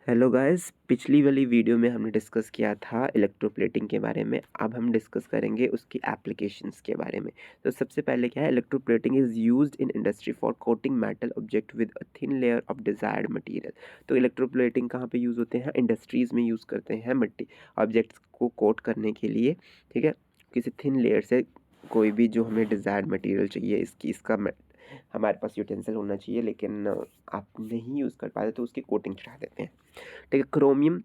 Hello guys, पिछली वाली video में हमने डिस्कस किया था इलेक्ट्रोप्लेटिंग के बारे में। अब हम डिस्कस करेंगे उसकी एप्लीकेशंस के बारे में। तो सबसे पहले क्या है, electroplating is used in industry for coating metal object with a thin layer of desired material. तो इलेक्ट्रोप्लेटिंग कहाँ पे यूज़ होते हैं? इंडस्ट्रीज़ में यूज़ करते हैं मट्टी ऑब्जेक्ट्स को कोट करने के लिए। ठीक है, किसी थिन लेयर से कोई भी जो हमें डिज़ायर्ड मटेरियल चाहिए इसका हमारे पास यूटेंसिल होना चाहिए, लेकिन आप नहीं यूज़ कर पाते तो उसकी कोटिंग चढ़ा देते हैं। ठीक है, chromium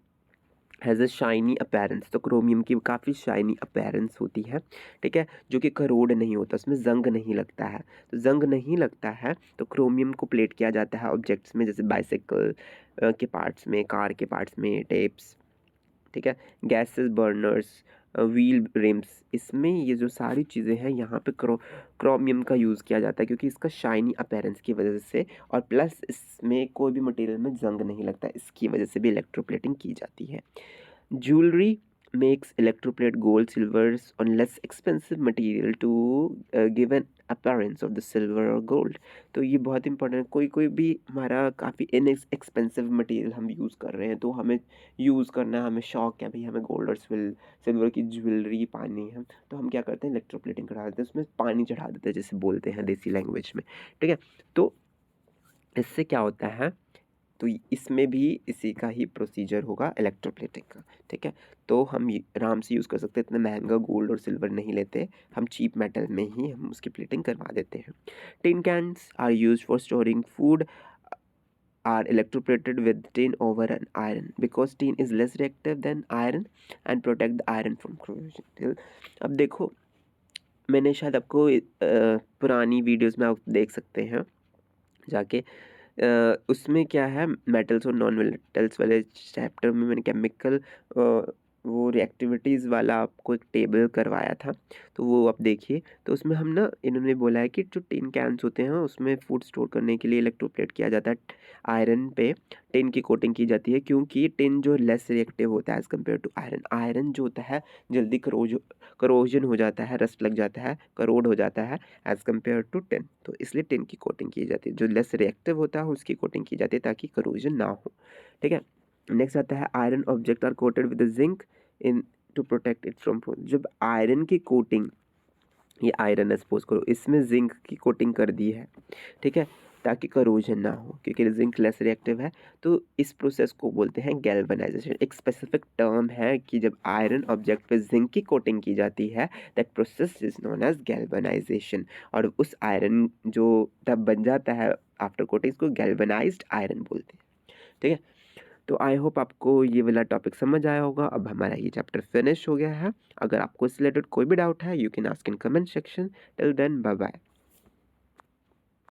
has a shiny appearance. तो क्रोमियम की काफ़ी शाइनी अपीयरेंस होती है। ठीक है, जो कि करोड नहीं होता, उसमें जंग नहीं लगता है। तो जंग नहीं लगता है तो क्रोमियम को प्लेट किया जाता है ऑब्जेक्ट्स में, जैसे बाइसाइकिल के पार्ट्स में, कार के पार्ट्स में, टेप्स। ठीक है, गैसेस बर्नर्स, व्हील रिम्स, इसमें ये जो सारी चीज़ें हैं यहाँ पे क्रोमियम का यूज़ किया जाता है, क्योंकि इसका शाइनी अपीयरेंस की वजह से, और प्लस इसमें कोई भी मटेरियल में जंग नहीं लगता, इसकी वजह से भी इलेक्ट्रोप्लेटिंग की जाती है। Jewelry makes electroplate gold silvers on less expensive material to give an appearance of the silver or gold। तो ये बहुत इंपॉर्टेंट है। कोई कोई भी हमारा काफ़ी एक्सपेंसिव मटेरियल हम यूज़ कर रहे हैं, तो हमें यूज़ करना, हमें शौक है भाई, हमें गोल्ड और सिल्वर की ज्वेलरी पानी है, तो हम क्या करते हैं, इलेक्ट्रोप्लेटिंग करा देते हैं, उसमें पानी चढ़ा देते हैं, जैसे बोलते हैं देसी लैंग्वेज में। ठीक है, तो इससे क्या होता है, तो इसमें भी इसी का ही प्रोसीजर होगा इलेक्ट्रोप्लेटिंग का। ठीक है, तो हम आराम से यूज़ कर सकते हैं, इतना महंगा गोल्ड और सिल्वर नहीं लेते, हम चीप मेटल में ही हम उसकी प्लेटिंग करवा देते हैं। Tin cans are used for storing food are electroplated with tin over an iron because tin is less reactive than iron and protect the iron from corrosion। अब देखो, मैंने शायद आपको पुरानी वीडियोज़ में आप देख सकते हैं जाके, उसमें क्या है, मेटल्स और नॉन मेटल्स वाले चैप्टर में मैंने केमिकल वो रिएक्टिविटीज़ वाला आपको एक टेबल करवाया था, तो वो आप देखिए। तो उसमें हम ना, इन्होंने बोला है कि जो टिन कैन्स होते हैं उसमें फूड स्टोर करने के लिए इलेक्ट्रोप्लेट किया जाता है, आयरन पे टिन की कोटिंग की जाती है, क्योंकि टिन जो लेस रिएक्टिव होता है as compared to iron. Iron जो होता है जल्दी करोजन हो जाता है, रस्ट लग जाता है, करोड हो जाता है एज़ कम्पेयर टू टिन, तो इसलिए टिन की कोटिंग की जाती है। जो लेस रिएक्टिव होता है उसकी कोटिंग की जाती है ताकि करोजन ना हो। ठीक है, नेक्स्ट आता है iron object are coated with zinc in to protect it from. जब आयरन की कोटिंग, ये आयरन है सपोज करो, इसमें जिंक की कोटिंग कर दी है, ठीक है, ताकि करोजन ना हो, क्योंकि जिंक लेस रिएक्टिव है, तो इस प्रोसेस को बोलते हैं गैल्वेनाइजेशन। एक स्पेसिफिक टर्म है कि जब आयरन ऑब्जेक्ट पे जिंक की कोटिंग की जाती है, that process is known as galvanisation, और उस आयरन जो तब बन जाता है आफ्टर कोटिंग, को गैल्वेनाइज्ड आयरन बोलते हैं। ठीक है, तो आई होप आपको ये वाला टॉपिक समझ आया होगा। अब हमारा ये चैप्टर फिनिश हो गया है। अगर आपको इससे रिलेटेड कोई भी डाउट है, you can ask in comment section. Till then, bye bye.